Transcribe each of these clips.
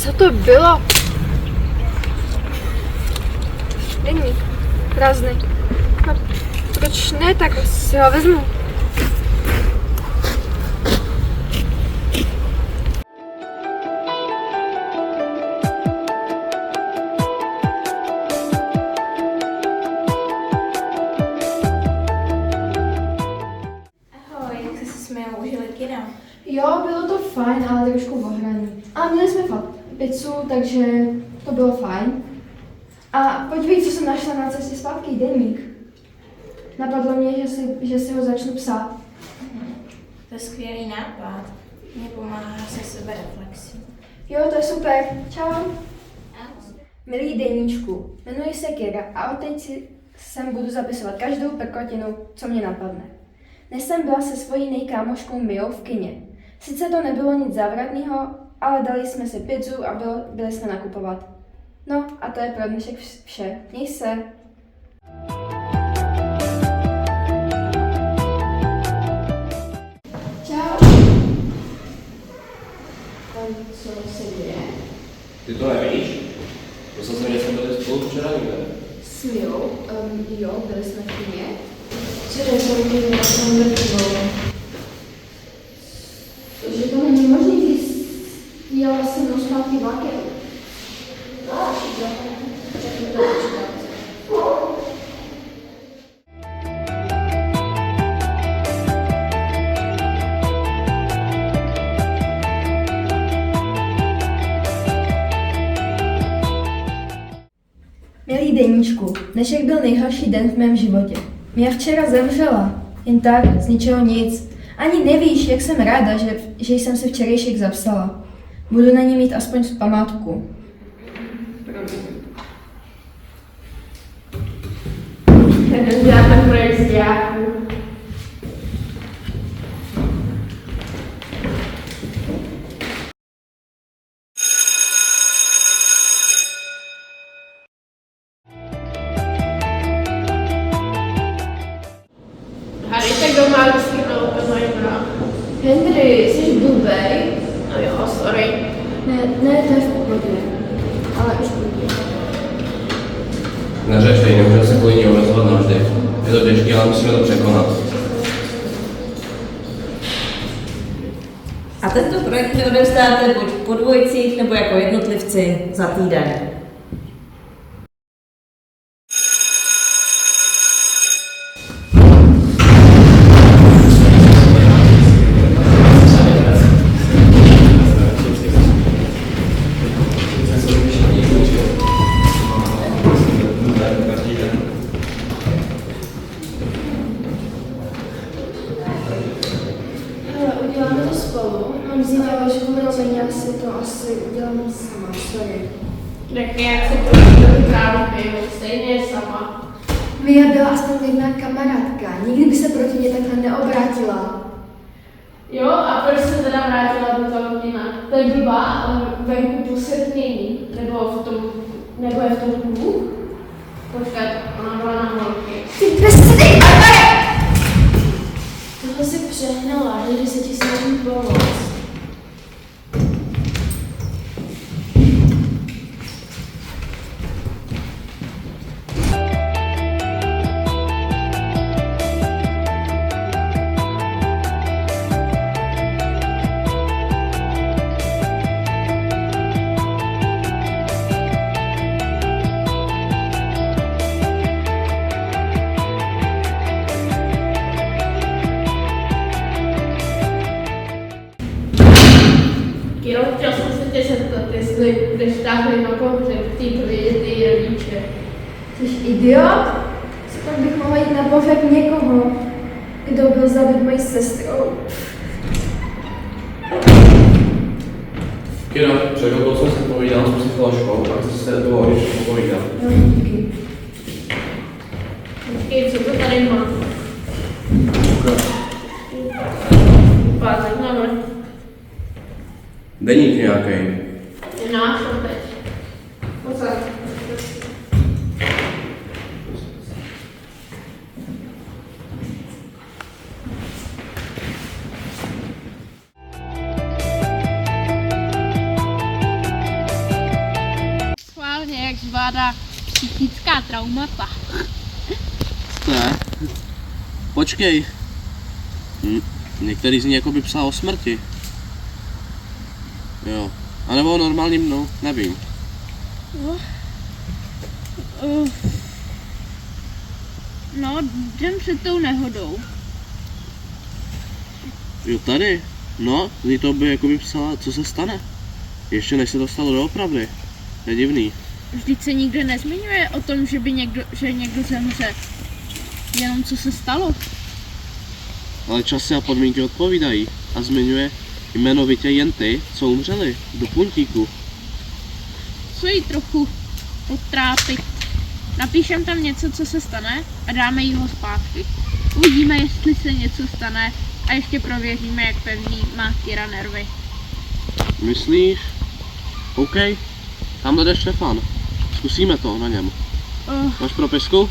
Co to bylo? Deník. Prázdný. No, proč ne, tak si ho vezmu. Ahoj, jak jsi se směl, užili kina? Jo, bylo to fajn, ale trošku ohraný. A měli jsme fakt pizzu, takže to bylo fajn. A podívej, co jsem našla na cestě zpátky, deník. Napadlo mě, že si ho začnu psát. To je skvělý nápad. Mě pomáhá se sebereflexí. Jo, to je super. Čau. Milý deníčku, jmenuji se Kira a od teď si sem budu zapisovat každou prkotinu, co mě napadne. Dnes jsem byla se svojí nejkámoškou Mijou v kině. Sice to nebylo nic závratného, ale dali jsme si pizzu a byli jsme nakupovat. No a to je pro dnešek vše. Měj se. Čau. Co se děje? Ty to nevíš? To jsme jsme byli spolu včera někde. S Mijou? Jo, byli jsme v kině. Včera jsem viděla jsem mrtvou. Cože to není možný, ty jela se mnou zpátky vlakem. Všechno to počítat. Milý deníčku, dnešek byl nejhorší den v mém životě. Mia včera zemřela. Jen tak, z ničeho nic. Ani nevíš, jak jsem ráda, že jsem si včerejšek zapsala. Budu na ní mít aspoň památku. Žádný projekt z dějáků. Hádejte, kdo má vždycky na Oppenheimera. Henry, jsi blbej? No jo, sorry. Ne, to je v pohodě. Ale už blbý. Neřeš, nemůžeme se kvůli ní omezovat navždy. Je to těžké, ale musíme to překonat. A tento projekt mi odevzdáte buď po dvojicích nebo jako jednotlivci za týden. Hele, uděláme to spolu. Mám zítra vašku mrazení, já si to asi udělám sama, sorry. Tak jak se to trávu piju, stejně sama. Mia byla aspoň jedna kamarádka, nikdy by se proti mě takhle neobrátila. Jo, a proč se teda vrátila do toho kina? To je blbá, ale venku posvětnění. Nebo je v tom kluk? Počkat, ona byla na holky. Ty besedy, Barbare! Tohle si přehnala, že se ti snažím pomoct. Kiro, chtěl jsem se tě zeptat, jestli jdeš táhli na pohřeb, ty ty rodiče. Jsi idiot? Co pak bych mohla jít na pohřeb někoho, kdo byl zabit mojí sestrou? Kira, před chvilkou jsem se povídal s psycholožkou a chci se toho ještě povídat. No, díky. Počkej, co to tady má? Vypadá zajímavé. Deník nějaký. Je náš teď. Pozor. zakládá psychická traumata. To je. Počkej. Některý z nich jako by psal o smrti. Jo. A nebo o normálním, no, nevím. No, den před tou nehodou. Jo, tady. No, z to by jako by psala, co se stane. Ještě než se dostalo doopravdy. Je divný. Vždyť se nikde nezmiňuje o tom, že by někdo zemře. Jenom co se stalo. Ale časy a podmínky odpovídají a zmiňuje jmenovitě jen ty, co umřeli, do puntíku. Co jí trochu potrápit. Napíšem tam něco, co se stane a dáme jí ho zpátky. Uvidíme, jestli se něco stane a ještě prověříme, jak pevný má Kira nervy. Myslíš? OK. Tamhle jde Štefan. Zkusíme to na něm. Máš propisku?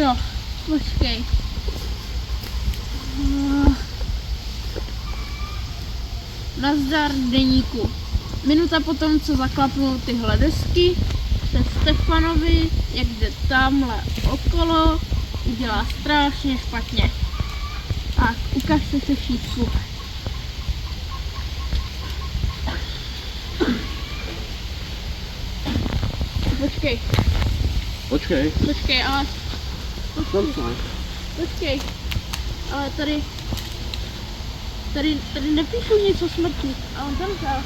Jo, počkej. Nazdar deníku. Minuta potom, co zaklapnul tyhle desky, se Stefanovi, jak jde tamhle okolo, udělá strašně špatně. Tak, ukaž se šípku. Počkej, ale... Počkej, ale tady nepíšu nic o smrti, a on tam psal.